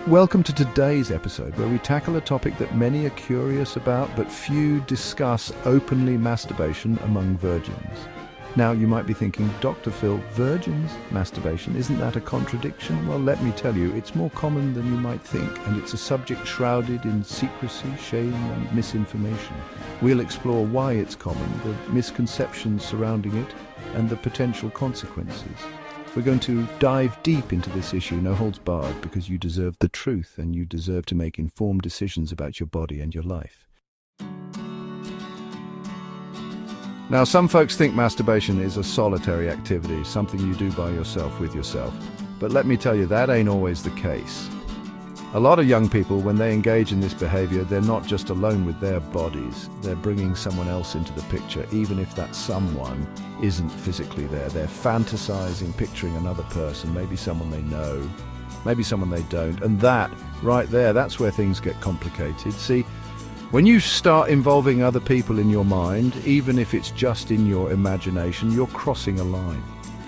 Welcome to today's episode, where we tackle a topic that many are curious about but few discuss openly: masturbation among virgins. Now you might be thinking, Dr. Phil, virgins masturbation, isn't that a contradiction? Well, let me tell you, it's more common than you might think, and it's a subject shrouded in secrecy, shame and misinformation. We'll explore why it's common, the misconceptions surrounding it, and the potential consequences. We're going to dive deep into this issue, no holds barred, because you deserve the truth and you deserve to make informed decisions about your body and your life. Now, some folks think masturbation is a solitary activity, something you do by yourself with yourself. But let me tell you, that ain't always the case. A lot of young people, when they engage in this behavior, they're not just alone with their bodies. They're bringing someone else into the picture, even if that someone isn't physically there. They're fantasizing, picturing another person, maybe someone they know, maybe someone they don't. And that, right there, that's where things get complicated. See, when you start involving other people in your mind, even if it's just in your imagination, you're crossing a line.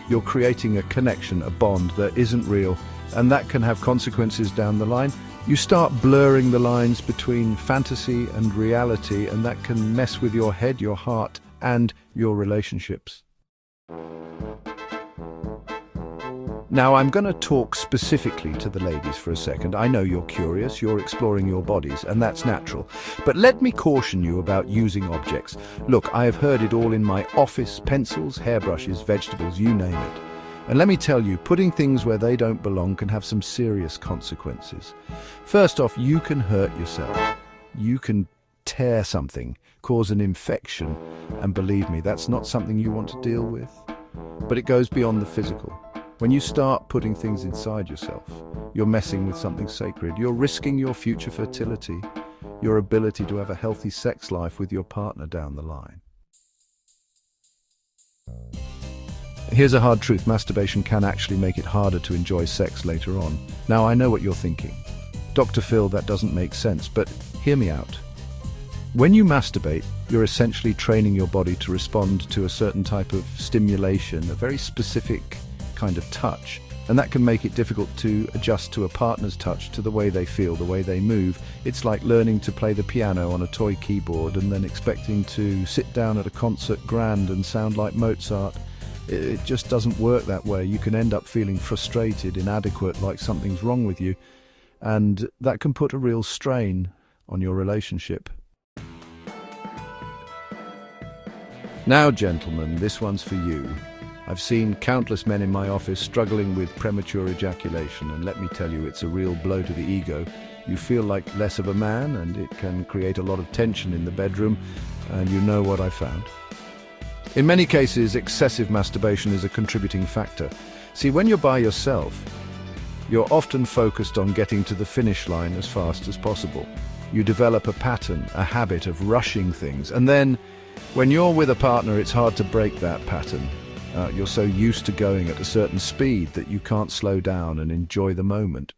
You're creating a connection, a bond that isn't real, and that can have consequences down the line. You start blurring the lines between fantasy and reality, and that can mess with your head, your heart, and your relationships. Now, I'm going to talk specifically to the ladies for a second. I know you're curious, you're exploring your bodies, and that's natural. But let me caution you about using objects. Look, I have heard it all in my office: pencils, hairbrushes, vegetables, you name it. And let me tell you, putting things where they don't belong can have some serious consequences. First off, you can hurt yourself. You can tear something, cause an infection, and believe me, that's not something you want to deal with. But it goes beyond the physical. When you start putting things inside yourself, you're messing with something sacred. You're risking your future fertility, your ability to have a healthy sex life with your partner down the line. Here's a hard truth: masturbation can actually make it harder to enjoy sex later on. Now, I know what you're thinking. Dr. Phil, that doesn't make sense, but hear me out. When you masturbate, you're essentially training your body to respond to a certain type of stimulation, a very specific kind of touch, and that can make it difficult to adjust to a partner's touch, to the way they feel, the way they move. It's like learning to play the piano on a toy keyboard and then expecting to sit down at a concert grand and sound like Mozart. It just doesn't work that way. You can end up feeling frustrated, inadequate, like something's wrong with you, and that can put a real strain on your relationship. Now, gentlemen, this one's for you. I've seen countless men in my office struggling with premature ejaculation, and let me tell you, it's a real blow to the ego. You feel like less of a man, and it can create a lot of tension in the bedroom, and you know what I found. In many cases, excessive masturbation is a contributing factor. See, when you're by yourself, you're often focused on getting to the finish line as fast as possible. You develop a pattern, a habit of rushing things, and then when you're with a partner, it's hard to break that pattern. You're so used to going at a certain speed that you can't slow down and enjoy the moment.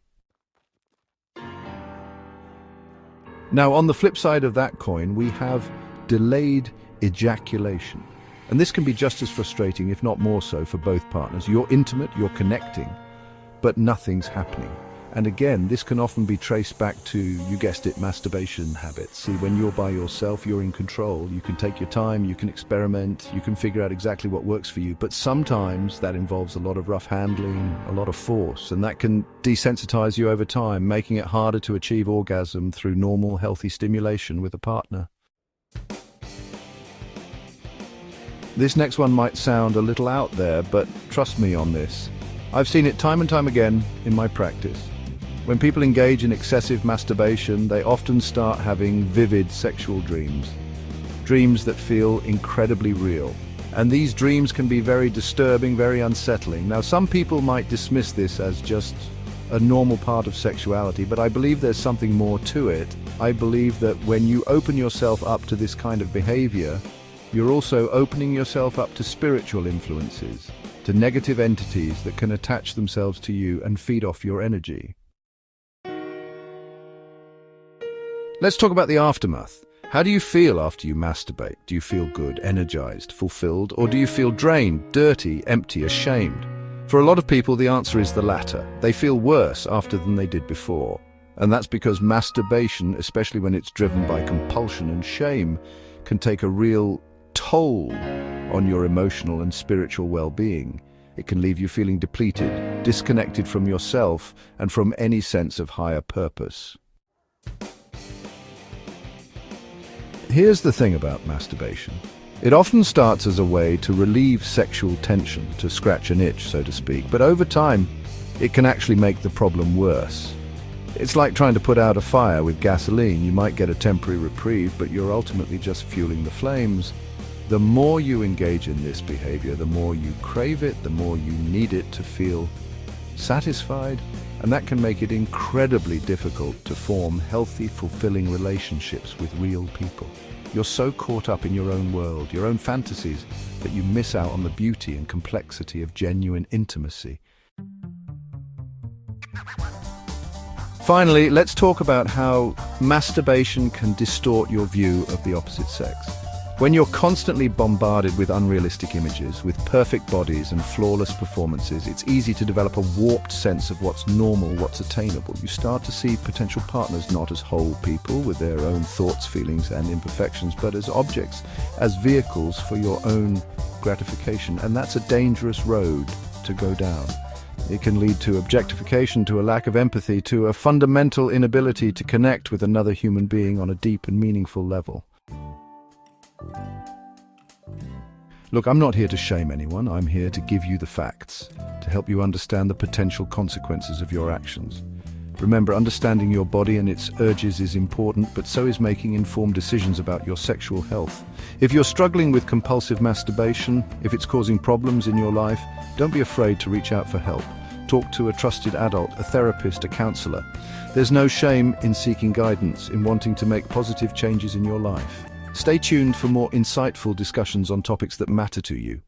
Now, on the flip side of that coin, we have delayed ejaculation. And this can be just as frustrating, if not more so, for both partners. You're intimate, you're connecting, but nothing's happening. And again, this can often be traced back to, you guessed it, masturbation habits. See, when you're by yourself, you're in control. You can take your time, you can experiment, you can figure out exactly what works for you. But sometimes that involves a lot of rough handling, a lot of force, and that can desensitize you over time, making it harder to achieve orgasm through normal, healthy stimulation with a partner. This next one might sound a little out there, but trust me on this. I've seen it time and time again in my practice. When people engage in excessive masturbation, they often start having vivid sexual dreams. Dreams that feel incredibly real. And these dreams can be very disturbing, very unsettling. Now, some people might dismiss this as just a normal part of sexuality, but I believe there's something more to it. I believe that when you open yourself up to this kind of behavior, you're also opening yourself up to spiritual influences, to negative entities that can attach themselves to you and feed off your energy. Let's talk about the aftermath. How do you feel after you masturbate? Do you feel good, energized, fulfilled, or do you feel drained, dirty, empty, ashamed? For a lot of people, the answer is the latter. They feel worse after than they did before. And that's because masturbation, especially when it's driven by compulsion and shame, can take a real toll on your emotional and spiritual well-being. It can leave you feeling depleted, disconnected from yourself and from any sense of higher purpose. Here's the thing about masturbation. It often starts as a way to relieve sexual tension, to scratch an itch, so to speak, but over time, it can actually make the problem worse. It's like trying to put out a fire with gasoline. You might get a temporary reprieve, but you're ultimately just fueling the flames. The more you engage in this behavior, the more you crave it, the more you need it to feel satisfied, and that can make it incredibly difficult to form healthy, fulfilling relationships with real people. You're so caught up in your own world, your own fantasies, that you miss out on the beauty and complexity of genuine intimacy. Finally, let's talk about how masturbation can distort your view of the opposite sex. When you're constantly bombarded with unrealistic images, with perfect bodies and flawless performances, it's easy to develop a warped sense of what's normal, what's attainable. You start to see potential partners not as whole people with their own thoughts, feelings, and imperfections, but as objects, as vehicles for your own gratification. And that's a dangerous road to go down. It can lead to objectification, to a lack of empathy, to a fundamental inability to connect with another human being on a deep and meaningful level. Look, I'm not here to shame anyone. I'm here to give you the facts, to help you understand the potential consequences of your actions. Remember, understanding your body and its urges is important, but so is making informed decisions about your sexual health. If you're struggling with compulsive masturbation, if it's causing problems in your life, don't be afraid to reach out for help. Talk to a trusted adult, a therapist, a counselor. There's no shame in seeking guidance, in wanting to make positive changes in your life. Stay tuned for more insightful discussions on topics that matter to you.